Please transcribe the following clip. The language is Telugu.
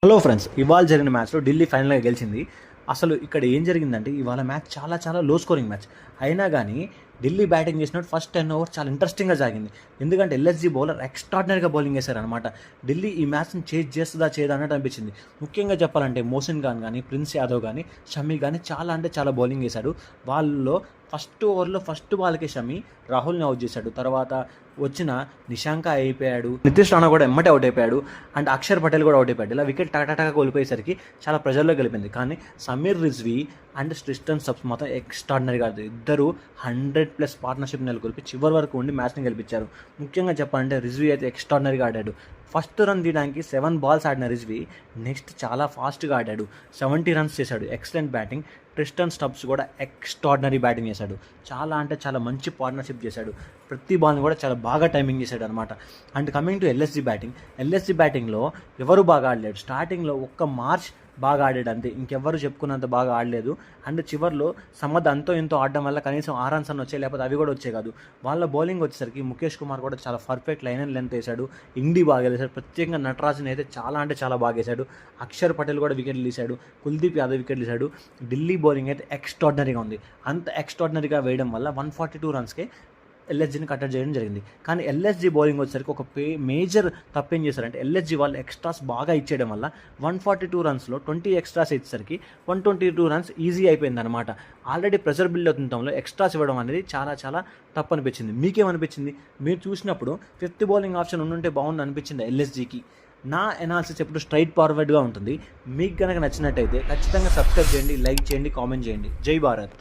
హలో ఫ్రెండ్స్, ఇవాళ జరిగిన మ్యాచ్లో ఢిల్లీ ఫైనల్గా గెలిచింది. అసలు ఇక్కడ ఏం జరిగిందంటే ఇవాళ మ్యాచ్ చాలా చాలా లో స్కోరింగ్ మ్యాచ్ అయినా కానీ ఢిల్లీ బ్యాటింగ్ చేసినప్పుడు ఫస్ట్ 10 ఓవర్స్ చాలా ఇంట్రెస్టింగ్గా సాగింది. ఎందుకంటే ఎల్ఎస్జీ బౌలర్ ఎక్స్ట్రాడినరీగా బౌలింగ్ చేశారనమాట. ఢిల్లీ ఈ మ్యాచ్ని చేజ్ చేస్తుందా చేయదా అన్నట్టు అనిపించింది. ముఖ్యంగా చెప్పాలంటే మోసిన్ ఖాన్ కానీ, ప్రిన్స్ యాదవ్ కానీ, షమీ కానీ చాలా అంటే చాలా బౌలింగ్ చేశాడు. వాళ్ళలో ఫస్ట్ ఓవర్లో ఫస్ట్ బాల్కి షమీ రాహుల్ని అవుట్ చేశాడు. తర్వాత వచ్చిన నిశాంక అయిపోయాడు, నితీష్ రాణా కూడా ఎమ్మటే అవుట్ అయిపోయాడు, అండ్ అక్షర్ పటేల్ కూడా అవుట్ అయిపోయాడు. ఇలా వికెట్ టకటగా కోల్పోయేసరికి చాలా ప్రెజర్లో గెలిపింది. కానీ Sameer Rizvi and Tristan Stubbs మాత్రం ఎక్స్ట్రాడినరీగా ఇద్దరు 100+ పార్ట్నర్షిప్ నెలకొల్పి చివరి వరకు ఉండి మ్యాచ్ని గెలిపించారు. ముఖ్యంగా చెప్పాలంటే రిజ్వీ అయితే ఎక్స్ట్రాడినరీగా ఆడాడు. ఫస్ట్ రన్ తీయడానికి 7 బాల్స్ ఆడిన రిజ్వీ నెక్స్ట్ చాలా ఫాస్ట్గా ఆడాడు, 70 రన్స్ చేశాడు. Excellent batting. ట్రిస్టన్ స్టబ్స్ కూడా ఎక్స్ట్రాడినరీ బ్యాటింగ్ చేశాడు. చాలా అంటే చాలా మంచి పార్ట్నర్షిప్ చేశాడు. ప్రతి బాల్ని కూడా చాలా బాగా టైమింగ్ చేశాడు అనమాట. అండ్ కమింగ్ టు ఎల్ఎస్జీ బ్యాటింగ్లో ఎవరు బాగా ఆడలేడు. స్టార్టింగ్లో ఒక్క మార్చ్ బాగా ఆడాడు అంతే, ఇంకెవ్వరు చెప్పుకున్నంత బాగా ఆడలేదు. అండ్ చివర్లో సమద్ అంతో ఎంతో ఆడడం వల్ల కనీసం 6 రన్స్ అని వచ్చాయి, లేకపోతే అవి కూడా వచ్చే కాదు. వాళ్ళ బౌలింగ్ వచ్చేసరికి ముఖేష్ కుమార్ కూడా చాలా పర్ఫెక్ట్ లైన్ అండ్ లెంత్ వేశాడు. ఇండి బాగా వేశాడు. ప్రత్యేకంగా నటరాజన్ అయితే చాలా అంటే చాలా బాగా వేశాడు. అక్షర్ పటేల్ కూడా వికెట్లు తీశాడు. కుల్దీప్ యాదవ్ వికెట్లు తీశాడు. ఢిల్లీ బౌలింగ్ అయితే ఎక్స్ట్రాడినరీగా ఉంది. అంత ఎక్స్ట్రాడినరీగా వేయడం వల్ల 142 రన్స్కే ఎల్ఎస్జీని కట్టడి చేయడం జరిగింది. కానీ ఎల్ఎస్జీ బౌలింగ్ వచ్చేసరికి ఒక మేజర్ తప్పేం చేశారంటే ఎల్ఎస్జీ వాళ్ళు ఎక్స్ట్రాస్ బాగా ఇచ్చేయడం వల్ల 142 రన్స్లో 20 ఎక్స్ట్రాస్ ఇచ్చేసరికి 122 రన్స్ ఈజీ అయిపోయింది అనమాట. ఆల్రెడీ ప్రెషర్ బిల్డ్ అవుతుంటంలో ఎక్స్ట్రాస్ ఇవ్వడం అనేది చాలా చాలా తప్పు అనిపించింది. మీకేమనిపించింది? మీరు చూసినప్పుడు 5th బౌలింగ్ ఆప్షన్ ఉండుంటే బాగుంది అనిపించింది ఎల్ఎస్జీకి. నా ఎనాలిసిస్ ఎప్పుడు స్ట్రైట్ ఫార్వర్డ్గా ఉంటుంది. మీకు కనుక నచ్చినట్టయితే ఖచ్చితంగా సబ్స్క్రైబ్ చేయండి, లైక్ చేయండి, కామెంట్ చేయండి. జై భారత్.